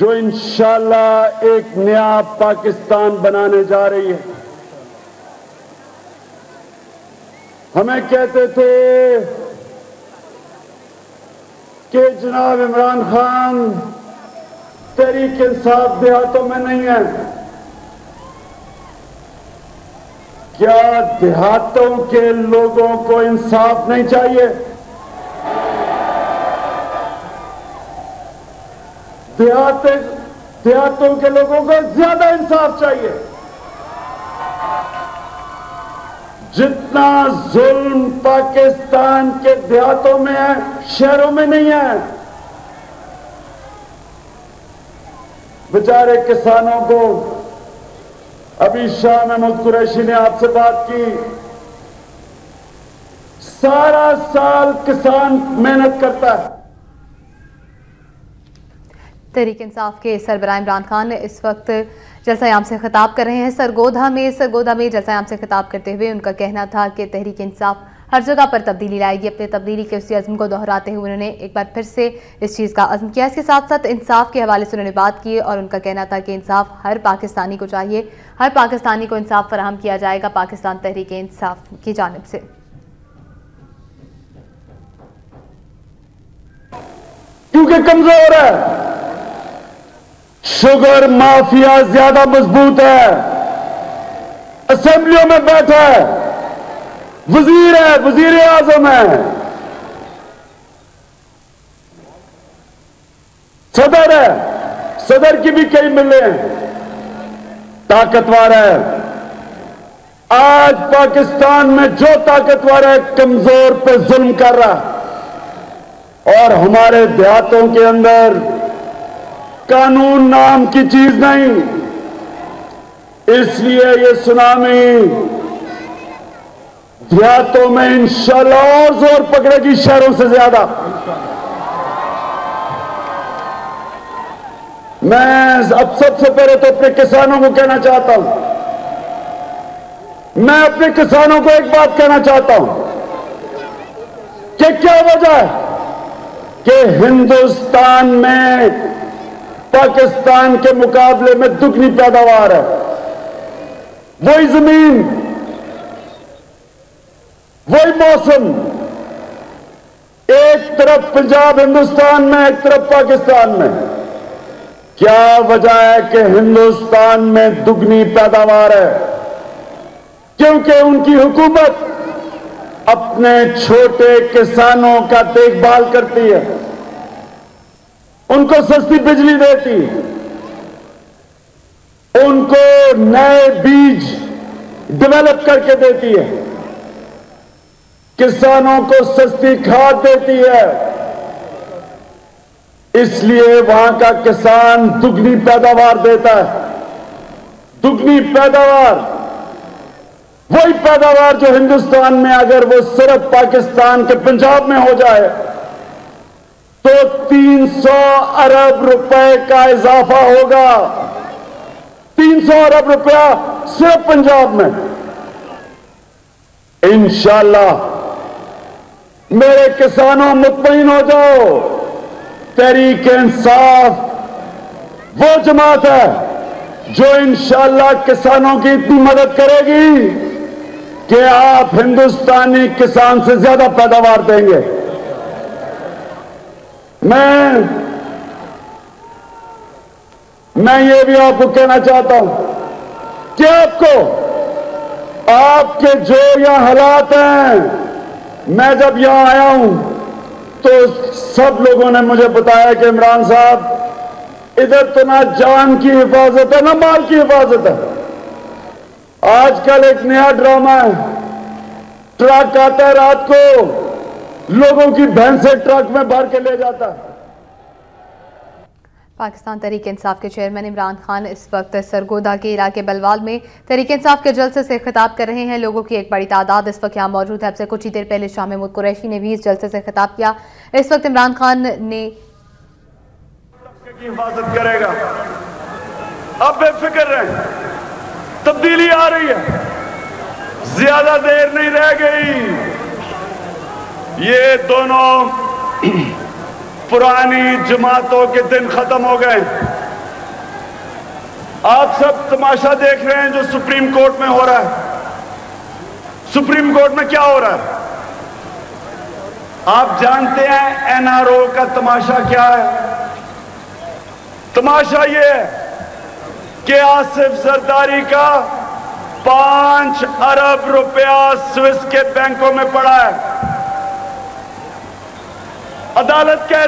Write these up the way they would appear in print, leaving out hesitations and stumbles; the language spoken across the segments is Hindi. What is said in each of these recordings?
जो इंशाअल्लाह एक नया पाकिस्तान बनाने जा रही है। हमें कहते थे कि जनाब इमरान खान तहरीक इंसाफ देहातों में नहीं है। क्या देहातों के लोगों को इंसाफ नहीं चाहिए? देहातों के लोगों को ज्यादा इंसाफ चाहिए। जितना जुल्म पाकिस्तान के देहातों में है, शहरों में नहीं है। बेचारे किसानों को, अभी शाह महमूद कुरैशी ने आपसे बात की, सारा साल किसान मेहनत करता है। तहरीक इंसाफ के सरबराह इमरान खान इस वक्त जलसा-ए-आम से खिताब कर रहे हैं। सरगोधा में जलसा-ए-आम से खिताब करते हुए उनका कहना था कि तहरीक इंसाफ हर जगह पर तब्दीली लाएगी। अपने तब्दीली के उसी अज़्म को दोहराते हुए उन्होंने एक बार फिर से इस चीज़ का अज़्म किया। इसके साथ साथ इंसाफ के हवाले से उन्होंने बात की और उनका कहना था कि इंसाफ हर पाकिस्तानी को चाहिए, हर पाकिस्तानी को इंसाफ फराहम किया जाएगा पाकिस्तान तहरीक इंसाफ की जानिब से। क्योंकि कमजोर है, शुगर माफिया ज्यादा मजबूत है, असेंबलियों में बैठा है, वजीर है, वजीर आजम है, सदर है, सदर की भी कई मिले हैं, ताकतवर है। आज पाकिस्तान में जो ताकतवर है कमजोर पे जुल्म कर रहा है। और हमारे देहातों के अंदर कानून नाम की चीज नहीं, इसलिए ये सुनामी देहातों में इंशाअल्लाह और जोर पकड़ेगी शहरों से ज्यादा। मैं अब सबसे पहले तो अपने किसानों को कहना चाहता हूं, मैं अपने किसानों को एक बात कहना चाहता हूं कि क्या वजह है कि हिंदुस्तान में पाकिस्तान के मुकाबले में दुगनी पैदावार है। वही जमीन, वही मौसम, एक तरफ पंजाब हिंदुस्तान में, एक तरफ पाकिस्तान में। क्या वजह है कि हिंदुस्तान में दुगनी पैदावार है? क्योंकि उनकी हुकूमत अपने छोटे किसानों का देखभाल करती है, उनको सस्ती बिजली देती, उनको नए बीज डेवलप करके देती है, किसानों को सस्ती खाद देती है। इसलिए वहां का किसान दुगनी पैदावार देता है। दुगनी पैदावार, वही पैदावार जो हिंदुस्तान में अगर वो सिर्फ पाकिस्तान के पंजाब में हो जाए तो 300 अरब रुपए का इजाफा होगा। 300 अरब रुपया सिर्फ पंजाब में। इंशाअल्लाह मेरे किसानों मुतमईन हो जाओ, तहरीक इंसाफ वो जमात है जो इंशाअल्लाह किसानों की इतनी मदद करेगी कि आप हिंदुस्तानी किसान से ज्यादा पैदावार देंगे। मैं ये भी आपको कहना चाहता हूं कि आपके जो यहां हालात हैं, मैं जब यहां आया हूं तो सब लोगों ने मुझे बताया कि इमरान साहब इधर तो ना जान की हिफाजत है ना माल की हिफाजत है। आजकल एक नया ड्रामा है, ट्रक आता है रात को, लोगों की भैंसे ट्रक में भर के ले जाता है। पाकिस्तान तहरीक इंसाफ के चेयरमैन इमरान खान इस वक्त सरगोधा के इलाके बलवाल में तहरीक इंसाफ के जलसे से खिताब कर रहे हैं। लोगों की एक बड़ी तादाद इस वक्त यहाँ मौजूद है। अब से कुछ ही देर पहले शाह महमूद कुरैशी ने भी इस जलसे से खिताब किया। इस वक्त इमरान खान ने हिफाजत करेगा, अब बेफिक्र रहें, तब्दीली आ रही है, ज्यादा देर नहीं रह गई। ये दोनों पुरानी जमातों के दिन खत्म हो गए। आप सब तमाशा देख रहे हैं जो सुप्रीम कोर्ट में हो रहा है। सुप्रीम कोर्ट में क्या हो रहा है? आप जानते हैं एनआरओ का तमाशा क्या है? तमाशा यह है कि आसिफ जरदारी का 5 अरब रुपया स्विस के बैंकों में पड़ा है। अदालत कह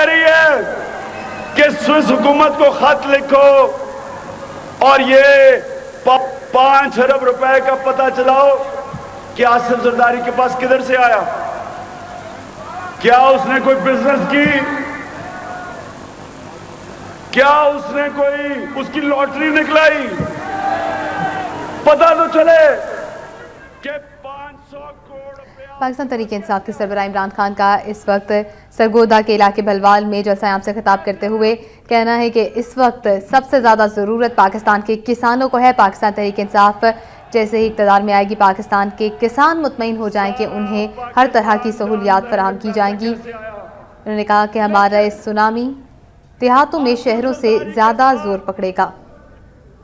रही है कि स्विस हुकूमत को खत लिखो और ये 5 अरब रुपए का पता चलाओ कि आसिफ जरदारी के पास किधर से आया। क्या उसने कोई बिजनेस की? क्या उसने कोई उसकी लॉटरी निकलाई? पता तो चले कि 500 करोड़ रुपया। पाकिस्तान तहरीक इंसाफ के सरबराह इमरान खान का इस वक्त सरगोदा के इलाके भलवाल में जलसा-ए-आम से खिताब करते हुए कहना है कि इस वक्त सबसे ज़्यादा ज़रूरत पाकिस्तान के किसानों को है। पाकिस्तान तहरीक इंसाफ जैसे ही इक़्तिदार में आएगी, पाकिस्तान के किसान मुतमईन हो जाएं कि उन्हें हर तरह की सहूलियात फराहम की जाएंगी। उन्होंने कहा कि हमारा इस सुनामी देहातों में शहरों से ज़्यादा जोर पकड़ेगा।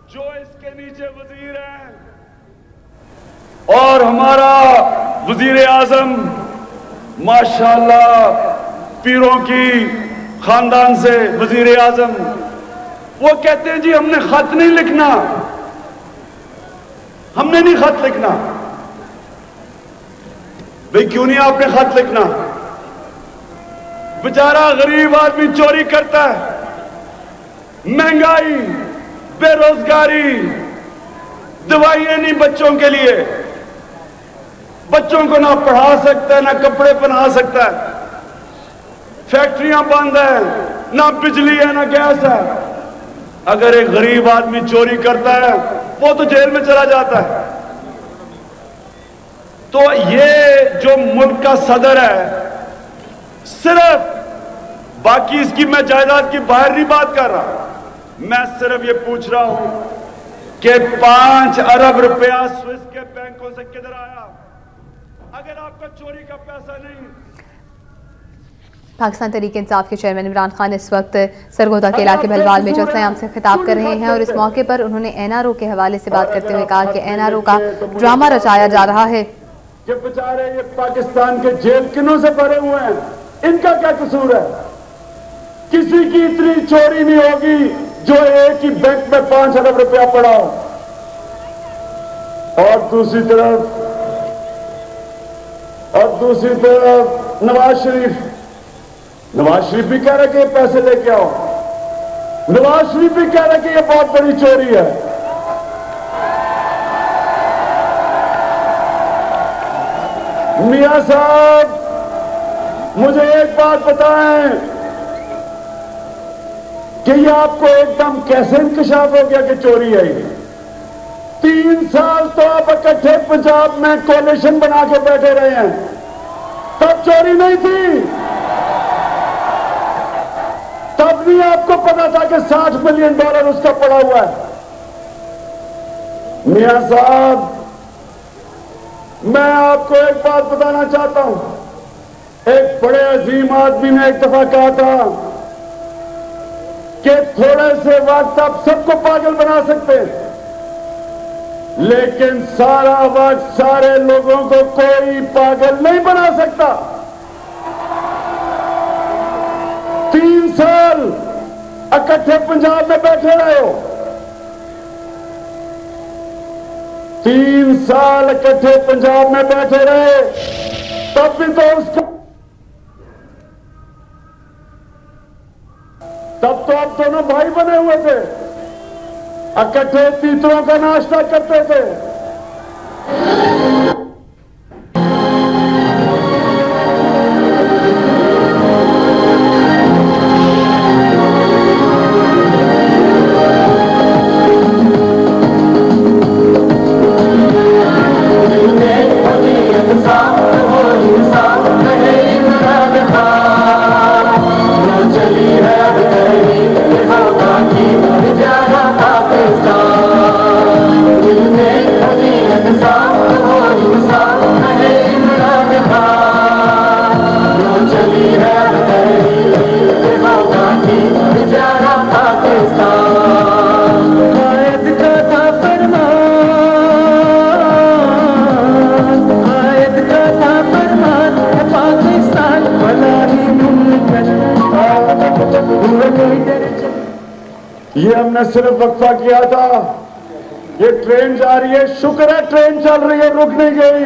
जो इसके नीचे वजीर हैं और हमारा वजीर आजम माशाल्लाह पीरों की खानदान से वजीर आजम, वो कहते हैं जी हमने खत नहीं लिखना, हमने नहीं खत लिखना। भाई क्यों नहीं आपने खत लिखना? बेचारा गरीब आदमी चोरी करता है, महंगाई, बेरोजगारी, दवाइयां नहीं बच्चों के लिए, बच्चों को ना पढ़ा सकता है ना कपड़े पहना सकता है, फैक्ट्रियां बंद है, ना बिजली है ना गैस है। अगर एक गरीब आदमी चोरी करता है वो तो जेल में चला जाता है। तो ये जो मुल्क का सदर है, सिर्फ बाकी इसकी मैं जायदाद की बाहर नहीं बात कर रहा, मैं सिर्फ ये पूछ रहा हूं कि 5 अरब रुपया स्विस के बैंकों से किधर आया? अगर आपका चोरी का पैसा नहीं। पाकिस्तान तहरीक इंसाफ के चेयरमैन इमरान खान इस वक्त सरगोदा के इलाके भलवाल में जलसा-ए-आम से खिताब कर रहे हैं और इस मौके पर उन्होंने एनआरओ के हवाले से बात करते हुए कहा कि एनआरओ का ड्रामा रचाया जा रहा है कि बेचारे ये पाकिस्तान के जेल किनों से भरे हुए हैं, इनका क्या कसूर है? किसी की इतनी चोरी नहीं होगी जो एक ही बैंक में 5 अरब रुपया पड़ा हो। और दूसरी तरफ नवाज शरीफ भी कह रहे कि ये पैसे लेके आओ। नवाज शरीफ भी कह रहे कि ये बहुत बड़ी चोरी है। मियां साहब मुझे एक बात बताएं कि ये आपको एकदम कैसे इंकशाफ हो गया कि चोरी है? 3 साल तो आप इकट्ठे पंजाब में कोalition बना के बैठे रहे हैं, तब चोरी नहीं थी? तब भी आपको पता था कि $60 मिलियन उसका पड़ा हुआ है? मियां साहब मैं आपको एक बात बताना चाहता हूं। एक बड़े अजीम आदमी ने एक दफा कहा था कि थोड़े से वक्त आप सबको पागल बना सकते हैं, लेकिन सारा वक्त सारे लोगों को कोई पागल नहीं बना सकता। 3 साल इकट्ठे पंजाब में बैठे रहे हो, 3 साल इकट्ठे पंजाब में बैठे रहे, तब भी तो तब तो आप दोनों भाई बने हुए थे, इकट्ठे तीतरों का नाश्ता करते थे। पाकिस्तान ये हमने सिर्फ वक्फा किया था। ये ट्रेन जा रही है, शुक्र है ट्रेन चल रही है, रुक नहीं गई।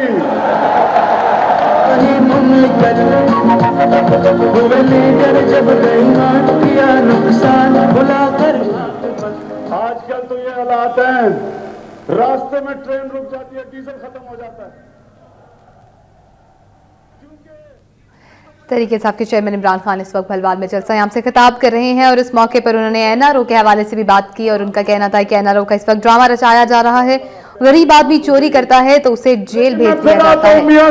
आजकल तो ये हालात हैं, रास्ते में ट्रेन रुक जाती है, डीजल खत्म हो जाता है। तहरीक इंसाफ के चेयरमैन इमरान खान इस वक्त भलवाल में जलसा-ए-आम से खिताब कर रहे हैं और इस मौके पर उन्होंने एनआरओ के हवाले से भी बात की और उनका कहना था कि एनआरओ का इस वक्त ड्रामा रचाया जा रहा है। गरीब आदमी चोरी करता है तो उसे जेल भेज दिया जाता है। मियां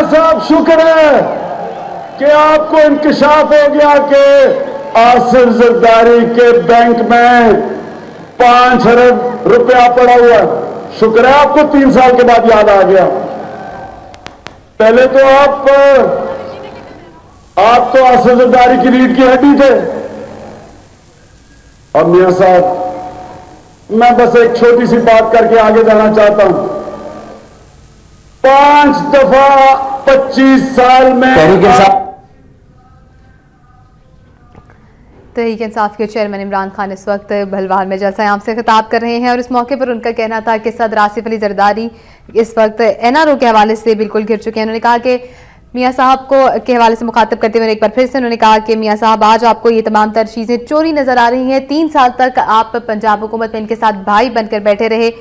साहब शुक्र है कि आपको इंकशाफ हो गया कि आसिफ जरदारी के बैंक में 5 अरब रुपया पड़ा हुआ है। शुक्र है आपको 3 साल के बाद याद आ गया। पहले तो आप तो आसिफ जरदारी की रीढ़ की हड्डी थे। और मियां साहब मैं बस एक छोटी सी बात करके आगे जाना चाहता हूं। 5 दफा 25 साल में तहरीक इंसाफ के चेयरमैन इमरान खान इस वक्त भलवाल में जलसा-ए-आम से खिताब कर रहे हैं और इस मौके पर उनका कहना था कि सदर आसिफ अली जरदारी इस वक्त एनआरओ के हवाले से बिल्कुल घिर चुके हैं। उन्होंने कहा कि मियां साहब को के हवाले से मुखातब करते हुए एक बार फिर से उन्होंने कहा कि मियां साहब आज आपको ये तमाम तर चीज़ें चोरी नजर आ रही हैं। 3 साल तक आप पंजाब हुकूमत में इनके साथ भाई बनकर बैठे रहे।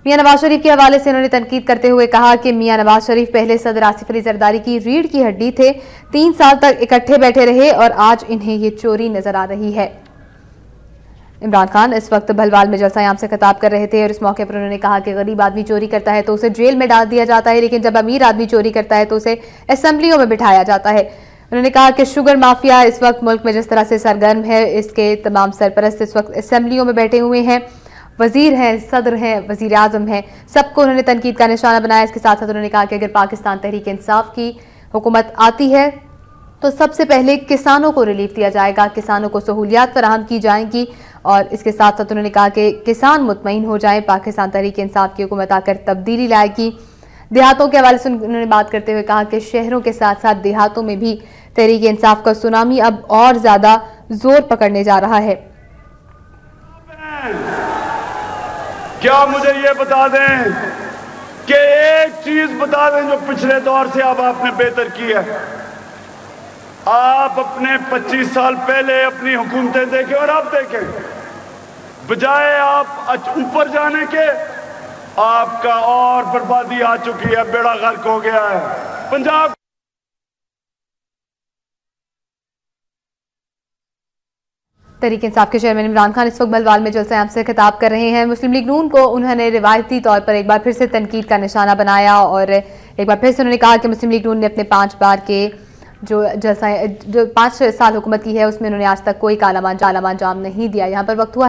मियां नवाज शरीफ के हवाले से उन्होंने तनकीद करते हुए कहा कि मियां नवाज शरीफ पहले सदर आसिफ अली जरदारी की रीढ़ की हड्डी थे, 3 साल तक इकट्ठे बैठे रहे और आज इन्हें ये चोरी नजर आ रही है। इमरान खान इस वक्त भलवाल में जलसा-ए-आम से खिताब कर रहे थे और इस मौके पर उन्होंने कहा कि गरीब आदमी चोरी करता है तो उसे जेल में डाल दिया जाता है, लेकिन जब अमीर आदमी चोरी करता है तो उसे असेंबलियों में बिठाया जाता है। उन्होंने कहा कि शुगर माफिया इस वक्त मुल्क में जिस तरह से सरगर्म है, इसके तमाम सरपरस्त इस वक्त असेंबलियों में बैठे हुए हैं, वजीर हैं, सदर हैं, वजीर आजम हैं, सबको उन्होंने तनकीद का निशाना बनाया। इसके साथ साथ उन्होंने कहा कि अगर पाकिस्तान तहरीक इंसाफ की हुकूमत आती है तो सबसे पहले किसानों को रिलीफ दिया जाएगा, किसानों को सहूलियात फराहम की जाएंगी और इसके साथ साथ उन्होंने कहा कि किसान मुतमईन हो जाए, पाकिस्तान तहरीक इंसाफ की हुकूमत आकर तब्दीली लाएगी। देहातों के हवाले से उन्होंने बात करते हुए कहा कि शहरों के साथ साथ देहातों में भी तहरीक इंसाफ का सुनामी अब और ज्यादा जोर पकड़ने जा रहा है। क्या मुझे ये बता दें कि एक चीज बता दें जो पिछले दौर से अब आपने बेहतर की है। आप अपने 25 साल पहले अपनी हुकूमतें देखें और अब देखें, बजाय आप ऊपर जाने के आपका और बर्बादी आ चुकी है, बेड़ा गर्क हो गया है पंजाब। तहरीक इंसाफ के चेयरमैन इमरान खान इस वक्त भलवाल में जलसा-ए-आम से खिताब कर रहे हैं। मुस्लिम लीग नून को उन्होंने रिवायती तौर पर एक बार फिर से तनकीद का निशाना बनाया और एक बार फिर से उन्होंने कहा कि मुस्लिम लीग नून ने अपने 5 बार के जो 5 साल हुकूमत की है उसमें उन्होंने आज तक कोई कालामान जाम नहीं दिया। यहाँ पर वक्त हुआ